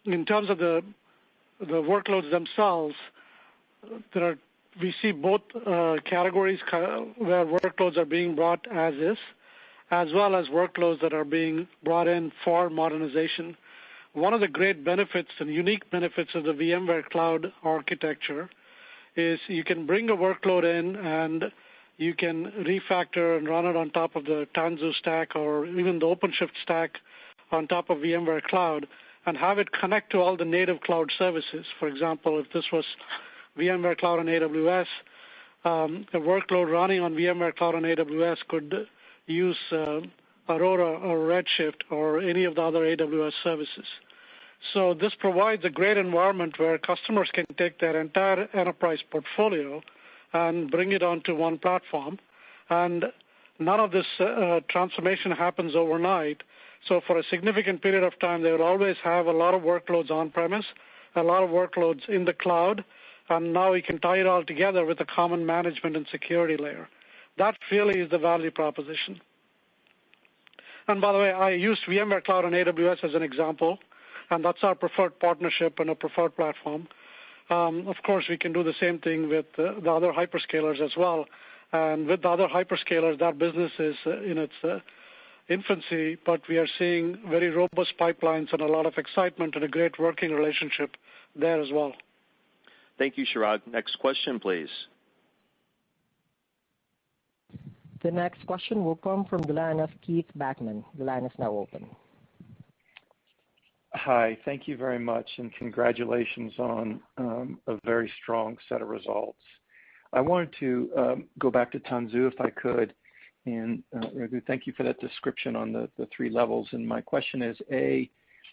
In terms of the workloads themselves, we see both categories where workloads are being brought as is, as well as workloads that are being brought in for modernization. One of the great benefits and unique benefits of the VMware Cloud architecture is you can bring a workload in and you can refactor and run it on top of the Tanzu stack or even the OpenShift stack on top of VMware Cloud and have it connect to all the native cloud services. For example, if this was VMware Cloud on AWS, a workload running on VMware Cloud on AWS could use Aurora or Redshift or any of the other AWS services. So this provides a great environment where customers can take their entire enterprise portfolio and bring it onto one platform. And none of this transformation happens overnight. So for a significant period of time, they will always have a lot of workloads on-premise, a lot of workloads in the cloud, and now we can tie it all together with a common management and security layer. That really is the value proposition. And by the way, I used VMware Cloud on AWS as an example, and that's our preferred partnership and a preferred platform. Of course, we can do the same thing with the other hyperscalers as well. And with the other hyperscalers, that business is in its infancy, but we are seeing very robust pipelines and a lot of excitement and a great working relationship there as well. Thank you, Sharad. Next question, please. The next question will come from the line of Keith Bachman. The line is now open. Hi, thank you very much, and congratulations on a very strong set of results. I wanted to go back to Tanzu if I could, and Raghu, thank you for that description on the three levels. And my question is, A,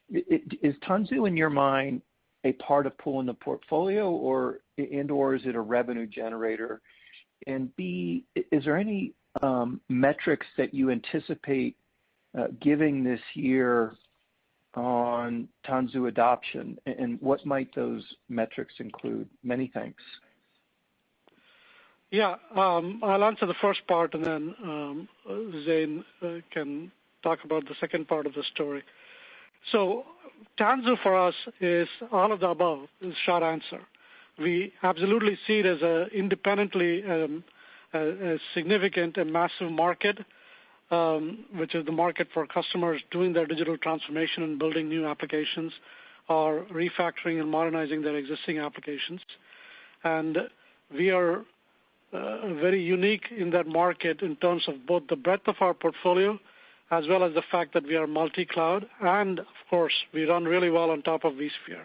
is Tanzu in your mind a part of pulling the portfolio, or is it a revenue generator? And B, is there any metrics that you anticipate giving this year on Tanzu adoption, and what might those metrics include? Many thanks. Yeah, I'll answer the first part, and then Zane can talk about the second part of the story. So Tanzu for us is all of the above, is the short answer. We absolutely see it as a independently a significant and massive market, which is the market for customers doing their digital transformation and building new applications. are refactoring and modernizing their existing applications. And we are very unique in that market in terms of both the breadth of our portfolio as well as the fact that we are multi-cloud, and of course, we run really well on top of vSphere.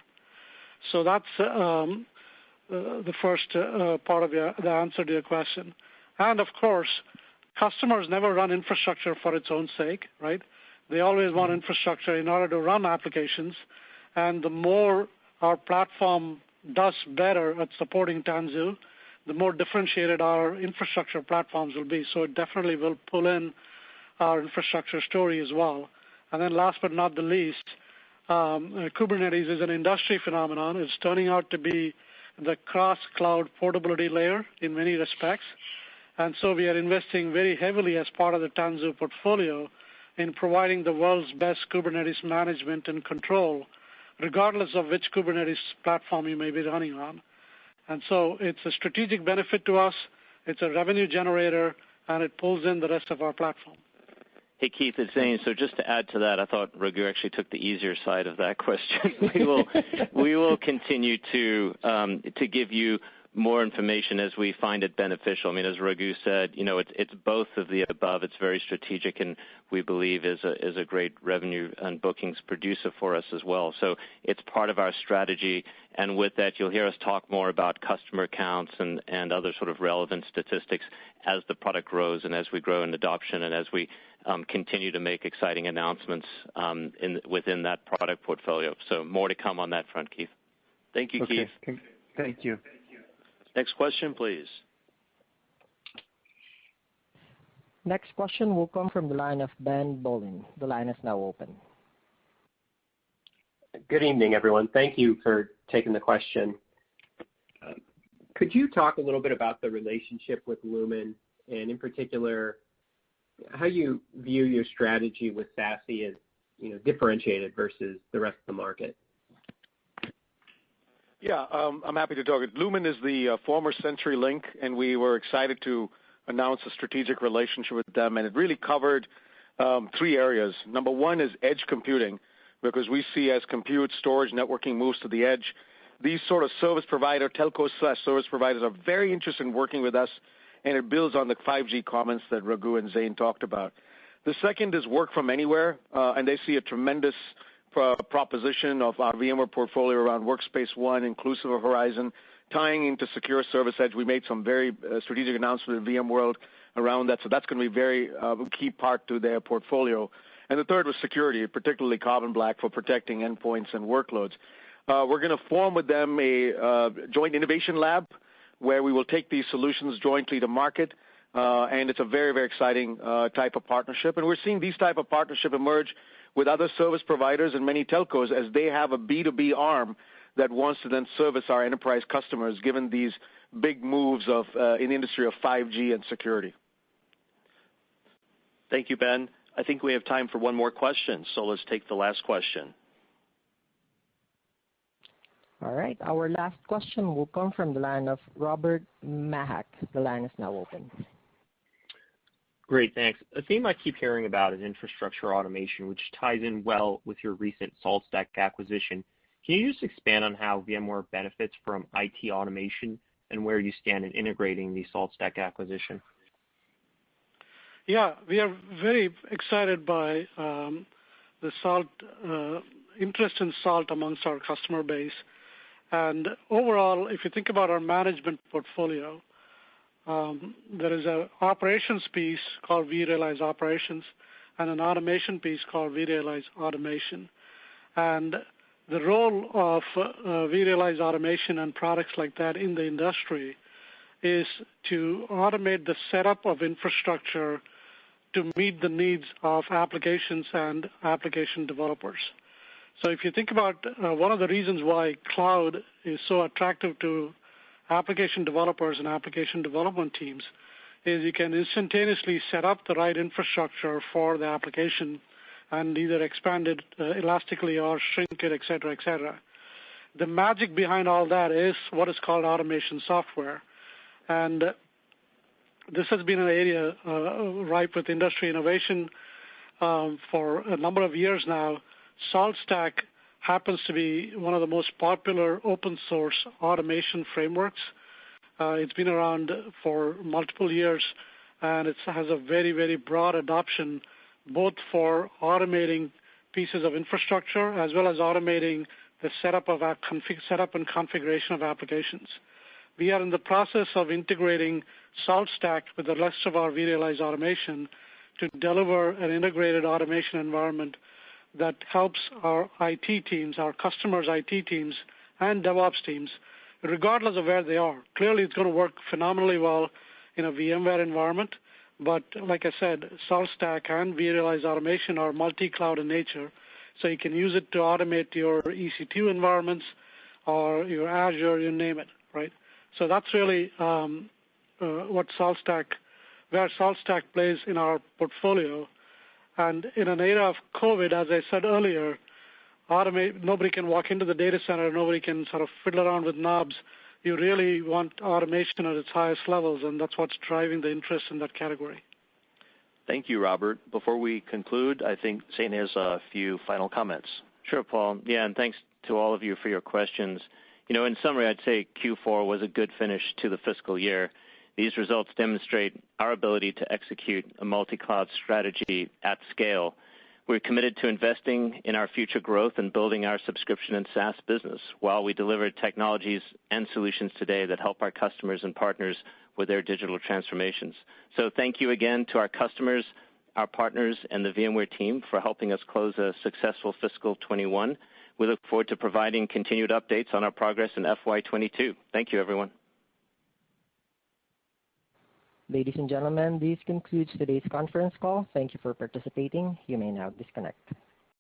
So that's the first part of the answer to your question. And of course, customers never run infrastructure for its own sake, right? They always want infrastructure in order to run applications, and the more our platform does better at supporting Tanzu, the more differentiated our infrastructure platforms will be. So it definitely will pull in our infrastructure story as well. And then last but not the least, Kubernetes is an industry phenomenon. It's turning out to be the cross-cloud portability layer in many respects. And so we are investing very heavily as part of the Tanzu portfolio in providing the world's best Kubernetes management and control, regardless of which Kubernetes platform you may be running on. And so it's a strategic benefit to us, it's a revenue generator, and it pulls in the rest of our platform. Hey, Keith, it's Zane. So just to add to that, I thought Raghu actually took the easier side of that question. We will continue to give you more information as we find it beneficial. I mean, as Raghu said, it's both of the above. It's very strategic, and we believe is a great revenue and bookings producer for us as well. So it's part of our strategy, and with that, you'll hear us talk more about customer counts and other sort of relevant statistics as the product grows and as we grow in adoption and as we continue to make exciting announcements within that product portfolio. So more to come on that front, Keith. Thank you, okay. Keith. Thank you. Next question, please. Next question will come from the line of Ben Bollin. The line is now open. Good evening, everyone. Thank you for taking the question. Could you talk a little bit about the relationship with Lumen, and in particular, how you view your strategy with SASE as differentiated versus the rest of the market? Yeah, I'm happy to talk. Lumen is the former CenturyLink, and we were excited to announce a strategic relationship with them, and it really covered 3 areas. Number one is edge computing, because we see as compute, storage, networking moves to the edge, these sort of service provider, telco/service providers are very interested in working with us, and it builds on the 5G comments that Raghu and Zane talked about. The second is work from anywhere, and they see a tremendous proposition of our VMware portfolio around Workspace ONE, inclusive of Horizon, tying into Secure Service Edge. We made some very strategic announcements in VMworld around that, so that's going to be a very key part to their portfolio. And the third was security, particularly Carbon Black for protecting endpoints and workloads. We're going to form with them a joint innovation lab where we will take these solutions jointly to market, and it's a very, very exciting type of partnership. And we're seeing these type of partnership emerge with other service providers and many telcos as they have a B2B arm that wants to then service our enterprise customers given these big moves in the industry of 5G and security. Thank you, Ben. I think we have time for one more question, so let's take the last question. All right, our last question will come from the line of Robert Mahak. The line is now open. Great, thanks. A theme I keep hearing about is infrastructure automation, which ties in well with your recent SaltStack acquisition. Can you just expand on how VMware benefits from IT automation and where you stand in integrating the SaltStack acquisition? Yeah, we are very excited by the Salt interest in Salt amongst our customer base. And overall, if you think about our management portfolio, there is an operations piece called vRealize Operations and an automation piece called vRealize Automation. And the role of vRealize Automation and products like that in the industry is to automate the setup of infrastructure to meet the needs of applications and application developers. So if you think about one of the reasons why cloud is so attractive to application developers and application development teams is you can instantaneously set up the right infrastructure for the application and either expand it elastically or shrink it, et cetera, et cetera. The magic behind all that is what is called automation software. And this has been an area ripe with industry innovation for a number of years now. SaltStack happens to be one of the most popular open source automation frameworks. It's been around for multiple years, and it has a very, very broad adoption, both for automating pieces of infrastructure as well as automating the setup and configuration of applications. We are in the process of integrating SaltStack with the rest of our vRealize automation to deliver an integrated automation environment that helps our IT teams, our customers' IT teams, and DevOps teams, regardless of where they are. Clearly, it's going to work phenomenally well in a VMware environment, but like I said, SaltStack and vRealize automation are multi-cloud in nature, so you can use it to automate your EC2 environments or your Azure, you name it, right? So that's really where SaltStack plays in our portfolio. And in an era of COVID, as I said earlier, nobody can walk into the data center, nobody can sort of fiddle around with knobs. You really want automation at its highest levels, and that's what's driving the interest in that category. Thank you, Robert. Before we conclude, I think Zane has a few final comments. Sure, Paul. Yeah, and thanks to all of you for your questions. In summary, I'd say Q4 was a good finish to the fiscal year. These results demonstrate our ability to execute a multi-cloud strategy at scale. We're committed to investing in our future growth and building our subscription and SaaS business while we deliver technologies and solutions today that help our customers and partners with their digital transformations. So thank you again to our customers, our partners, and the VMware team for helping us close a successful fiscal 21. We look forward to providing continued updates on our progress in FY22. Thank you, everyone. Ladies and gentlemen, this concludes today's conference call. Thank you for participating. You may now disconnect.